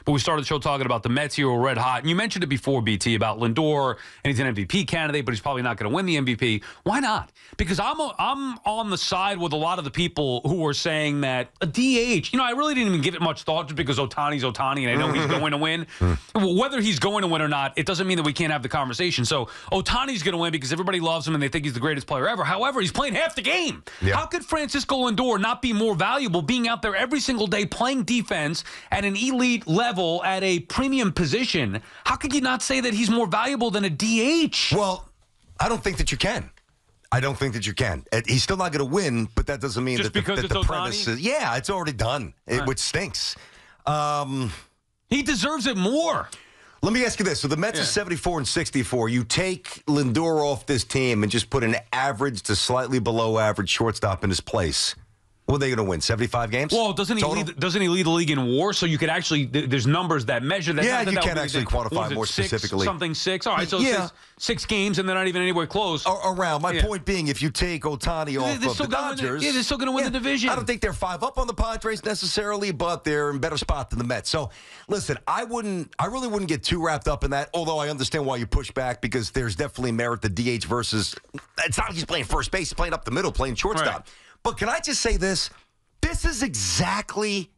but we started the show talking about the Mets here were red hot. And you mentioned it before, BT, about Lindor, and he's an MVP candidate, but he's probably not going to win the MVP. Why not? Because I'm on the side with a lot of the people who are saying that a DH, I really didn't even give it much thought just because Ohtani's Ohtani, and I know he's going to win. Whether he's going to win or not, it doesn't mean that we can't have the conversation. So Ohtani's going to win because everybody loves him and they think he's the greatest player ever. However, he's playing half the game. Yeah. How could Francisco Lindor not be more valuable being out there every single day playing defense at an elite level at a premium position? How could you not say that he's more valuable than a DH? Well, I don't think that you can. He's still not going to win, but that doesn't mean just that because the it's premise is, yeah, it's already done, which stinks. He deserves it more. Let me ask you this. So the Mets are 74 and 64. You take Lindor off this team and just put an average to slightly below average shortstop in his place. What are they going to win? 75 games? Well, doesn't he lead the league in WAR? So you could actually there's numbers that measure that. Yeah, you can actually quantify more specifically. Six. All right, so six games, and they're not even anywhere close. Around. My point being, if you take Ohtani off of the Dodgers, they're still going to win the division. I don't think they're 5 up on the Padres necessarily, but they're in a better spot than the Mets. So, listen, I really wouldn't get too wrapped up in that. Although I understand why you push back because there's definitely merit to DH versus. It's not like he's playing first base, he's playing up the middle, playing shortstop. Right. But can I just say this? This is exactly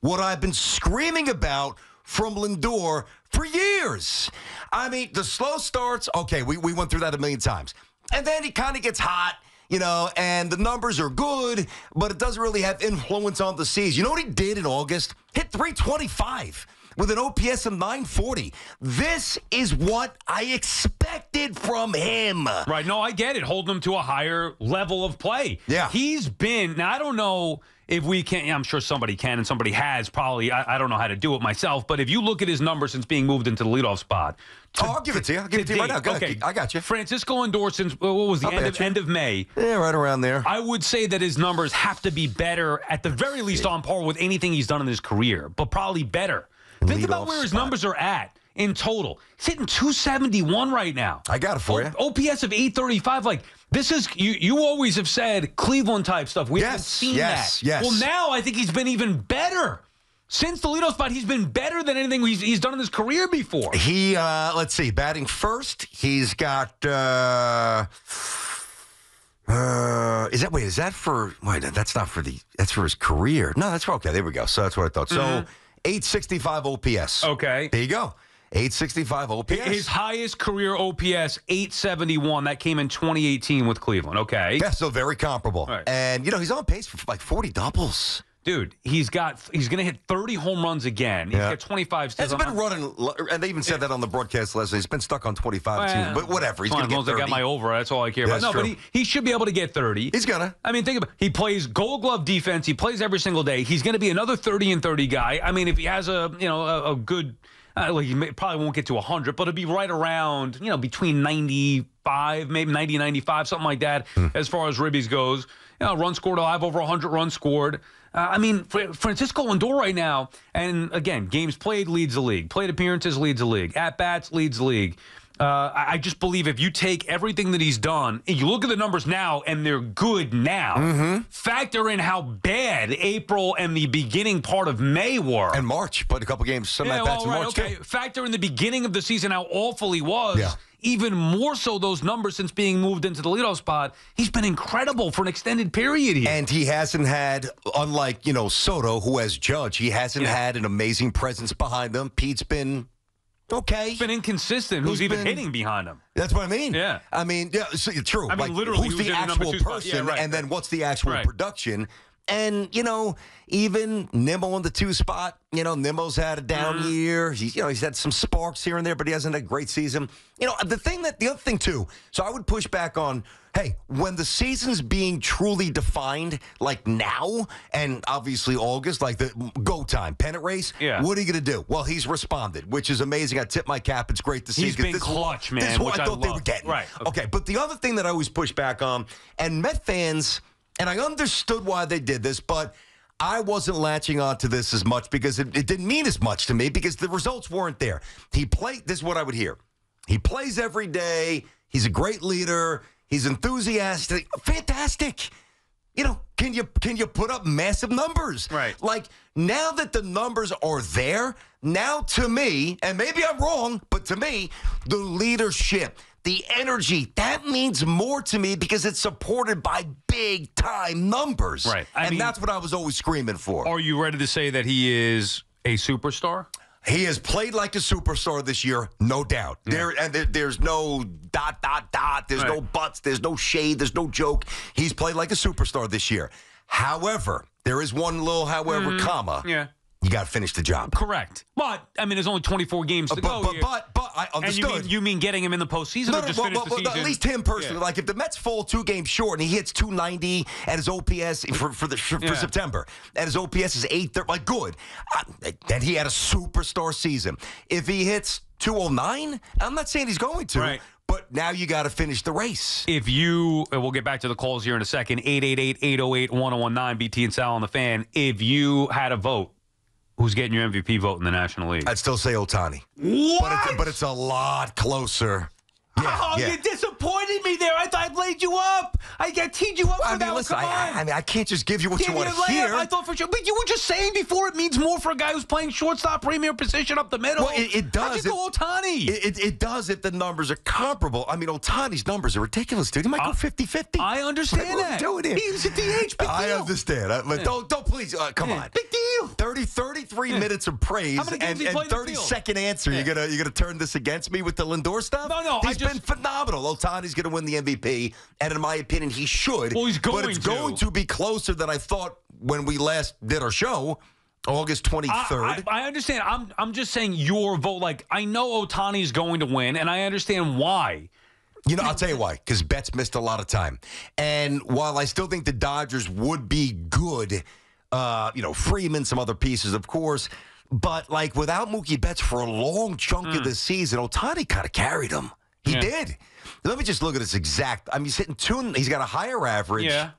what I've been screaming about from Lindor for years. I mean, the slow starts, okay, we went through that a million times. And then he kind of gets hot, and the numbers are good, but it doesn't really have influence on the season. You know what he did in August? Hit 325. With an OPS of 940. This is what I expected from him. Right. No, I get it. Holding him to a higher level of play. Yeah. He's been, now I don't know if we can, I'm sure somebody can and somebody has probably, I don't know how to do it myself, but if you look at his numbers since being moved into the leadoff spot. I'll give it to you. I'll give it to you right now. Go ahead. I got you. Francisco Lindor since, what was the end of May? Yeah, right around there. I would say that his numbers have to be better, at the very least on par with anything he's done in his career, but probably better. Think about where his numbers are at in total. He's hitting 271 right now. I got it for you. OPS of 835. Like, this is, you always have said Cleveland-type stuff. We haven't seen that. Yes. Well, now I think he's been even better. Since the leadoff spot, he's been better than anything he's done in his career before. He, let's see, batting first, he's got, that's for his career. No, that's okay. There we go. So that's what I thought. So, 865 OPS. Okay. There you go. 865 OPS. His highest career OPS, 871. That came in 2018 with Cleveland. Okay. Yeah, so very comparable. Right. And, he's on pace for like 40 doubles. Dude, he's going to hit 30 home runs again. He's got 25 steals. He's been running, and they even said that on the broadcast last night. He's been stuck on 25 but whatever. He's going to get 30. I got my over. That's all I care about. No, true. but he should be able to get 30. He's going to. I mean, think about it. He plays Gold Glove defense. He plays every single day. He's going to be another 30 and 30 guy. I mean, if he has a good, he probably won't get to 100, but it'll be right around, between 95, maybe 90, 95, something like that, as far as ribbies goes. Runs scored, I'll have over 100 runs scored. Francisco Lindor right now, and again, games played leads the league. Plate appearances leads the league. At-bats leads the league. I just believe if you take everything that he's done, and you look at the numbers now, and they're good now, factor in how bad April and the beginning part of May were. And March, played a couple games, some at-bats in March, too. Factor in the beginning of the season how awful he was. Yeah. Even more so those numbers since being moved into the leadoff spot. He's been incredible for an extended period here. And he hasn't had, unlike, Soto, who has Judge, he hasn't had an amazing presence behind him. Pete's been okay. He's been inconsistent. Who's even hitting behind him? That's what I mean. Yeah. I mean, so, true. I mean, literally, who's the actual person, and then what's the actual production? And, even Nimmo in the 2 spot, Nimmo's had a down year. He's had some sparks here and there, but he hasn't had a great season. The other thing, too, so I would push back on, hey, when the season's being truly defined, like now, and obviously August, like the go time, pennant race, what are you going to do? Well, he's responded, which is amazing. I tip my cap. It's great to see. He's been clutch, man. This is what I thought they were getting. Right. Okay, but the other thing that I always push back on, and Met fans, and I understood why they did this, but I wasn't latching on to this as much because it didn't mean as much to me because the results weren't there. This is what I would hear. He plays every day. He's a great leader. He's enthusiastic. Fantastic. can you put up massive numbers? Right. Like, now that the numbers are there, now to me, and maybe I'm wrong, but to me, the leadership, the energy, that means more to me because it's supported by big-time numbers. Right. I and mean, that's what I was always screaming for. Are you ready to say that he is a superstar? He has played like a superstar this year, no doubt. Yeah. There's no ... There's no buts. There's no shade. There's no joke. He's played like a superstar this year. However, there is one little however, comma. Yeah. You got to finish the job. Correct. But, I mean, there's only 24 games to go here. But I understood. And you mean getting him in the postseason or just finish the season? At least him personally. Yeah. Like, if the Mets fall 2 games short and he hits 290 at his OPS for September, and his OPS is 830, like, good. Then he had a superstar season. If he hits 209, I'm not saying he's going to. Right. But now you got to finish the race. If you, we'll get back to the calls here in a second, 888-808-1019, BT and Sal on the Fan. If you had a vote, who's getting your MVP vote in the National League? I'd still say Ohtani. What? But it's a lot closer. Yeah, You disappointed me there. I thought I laid you up. I teed you up for that one. Listen, Come on. I can't just give you what you want to hear. I thought for sure. But you were just saying before it means more for a guy who's playing shortstop, premier position up the middle. Well, it does. How'd you go Ohtani? It does if the numbers are comparable. I mean, Ohtani's numbers are ridiculous, dude. He might go 50-50. I understand that. What are we doing here? He's a DH. Big deal. I understand. But don't please, come on. Big deal. 33 minutes of praise and 30-second answer. You're gonna turn this against me with the Lindor stuff? No. He's been phenomenal. Ohtani's going to win the MVP, and in my opinion, he should. Well, he's going but it's going to be closer than I thought when we last did our show, August 23rd. I understand. I'm just saying your vote. Like, I know Ohtani's going to win, and I understand why. I'll tell you why. Because Betts missed a lot of time. And while I still think the Dodgers would be good, Freeman, some other pieces, of course, but, like, without Mookie Betts for a long chunk of the season, Ohtani kind of carried him. He did. Let me just look at his exact. I mean, he's hitting 2. He's got a higher average. Yeah.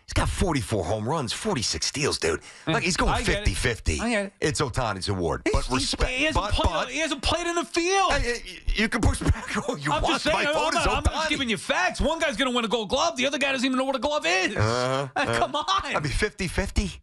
He's got 44 home runs, 46 steals, dude. Like, he's going 50-50. It's Ohtani's award. But respect. He hasn't played in the field. You can push back all you want. Just saying, My vote is I'm Ohtani. just giving you facts. One guy's going to win a Gold Glove. The other guy doesn't even know what a glove is. Come on. I mean, 50-50.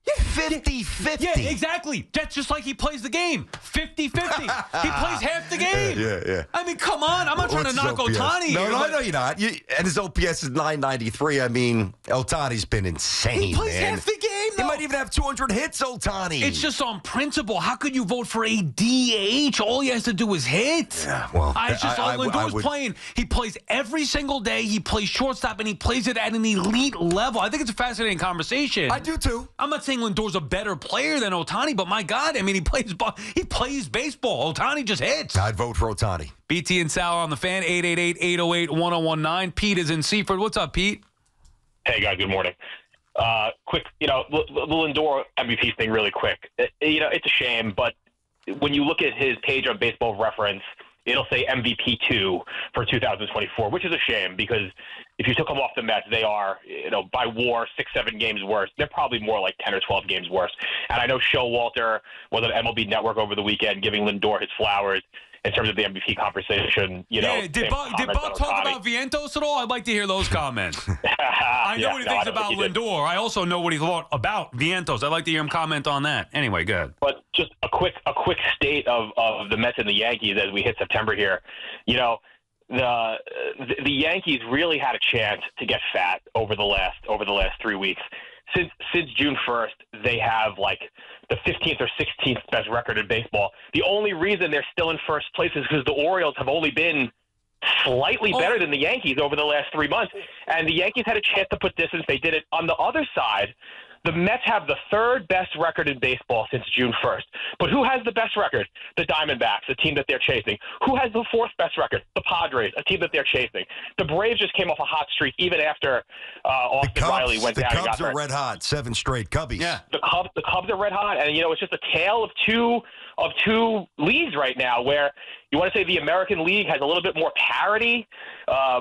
50-50. Yeah, exactly. That's just like he plays the game. 50-50. He plays half the game. Yeah. I mean, come on. I'm not trying to knock Ohtani. No, you're not. And his OPS is 993. I mean, Ohtani's been insane, He plays man. half the game, though. He might even have 200 hits, Ohtani. It's just on principle. How could you vote for a DH? All he has to do is hit. Yeah, well, Lindor's playing. He plays every single day. He plays shortstop, and he plays it at an elite level. I think it's a fascinating conversation. I do, too. I'm not saying Lindor's a better player than Ohtani, but my God, I mean, he plays baseball. Ohtani just hits. I'd vote for Ohtani. BT and Sal on the Fan, 888-808-1019. Pete is in Seaford. What's up, Pete? Hey, guys, good morning. Quick, the Lindor MVP thing really quick. It's a shame, but when you look at his page on Baseball Reference, it'll say MVP 2 for 2024, which is a shame because if you took them off the Mets, they are, by WAR, 6-7 games worse. They're probably more like 10 or 12 games worse. And I know Showalter was on MLB Network over the weekend giving Lindor his flowers in terms of the MVP conversation. Did Buck talk about Vientos at all? I'd like to hear those comments. I know what he thinks about Lindor. I also know what he thought about Vientos. I'd like to hear him comment on that. Anyway, good. But just a quick state of the Mets and the Yankees as we hit September here. The Yankees really had a chance to get fat over the last 3 weeks. Since June 1st, they have like the 15th or 16th best record in baseball. The only reason they're still in first place is because the Orioles have only been slightly better than the Yankees over the last 3 months. And the Yankees had a chance to put distance. They did it. On the other side, the Mets have the 3rd best record in baseball since June 1st. But who has the best record? The Diamondbacks, a team that they're chasing. Who has the 4th best record? The Padres, a team that they're chasing. The Braves just came off a hot streak even after Austin Riley went down. The Cubs are red hot. 7 straight Cubbies. Yeah. The Cubs are red hot. And, it's just a tale of two leagues right now where you want to say the American League has a little bit more parity,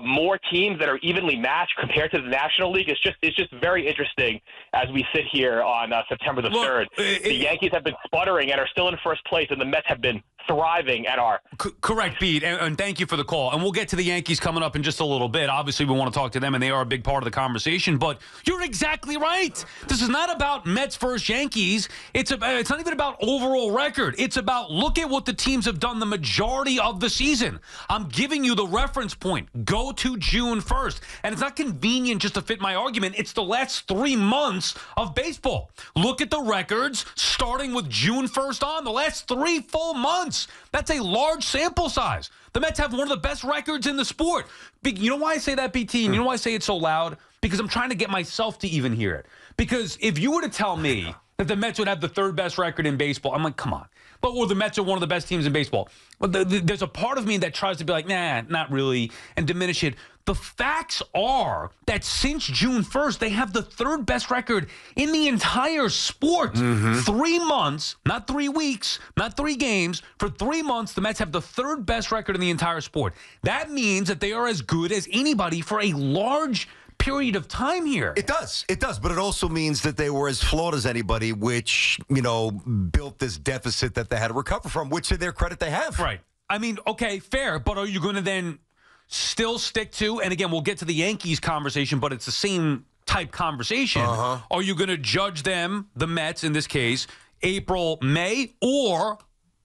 more teams that are evenly matched compared to the National League. It's just very interesting as we sit here on September the 3rd. The Yankees have been sputtering and are still in first place, and the Mets have been thriving at our. Correct, Pete, and thank you for the call. And we'll get to the Yankees coming up in just a little bit. Obviously, we want to talk to them, and they are a big part of the conversation. But you're exactly right. This is not about Mets versus Yankees. It's not even about overall record. It's about look at what the teams have done the majority of the season. I'm giving you the reference point. Go to June 1st. And it's not convenient just to fit my argument. It's the last 3 months of baseball. Look at the records starting with June 1st on, the last 3 full months. That's a large sample size. The Mets have one of the best records in the sport. You know why I say that, BT? And you know why I say it so loud? Because I'm trying to get myself to even hear it. Because if you were to tell me that the Mets would have the 3rd best record in baseball, I'm like, come on. But the Mets are one of the best teams in baseball. Well, there's a part of me that tries to be like, nah, not really, and diminish it. The facts are that since June 1st, they have the 3rd best record in the entire sport. 3 months, not 3 weeks, not 3 games. For 3 months, the Mets have the 3rd best record in the entire sport. That means that they are as good as anybody for a large period of time here. It does. But it also means that they were as flawed as anybody, which, built this deficit that they had to recover from, which to their credit they have. Right. I mean, okay, fair, but are you going to then still stick to, and again, we'll get to the Yankees conversation, but it's the same type conversation. Are you going to judge them, the Mets in this case, April, May, or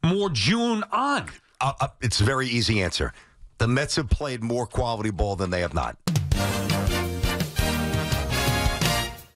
more June on? It's a very easy answer. The Mets have played more quality ball than they have not.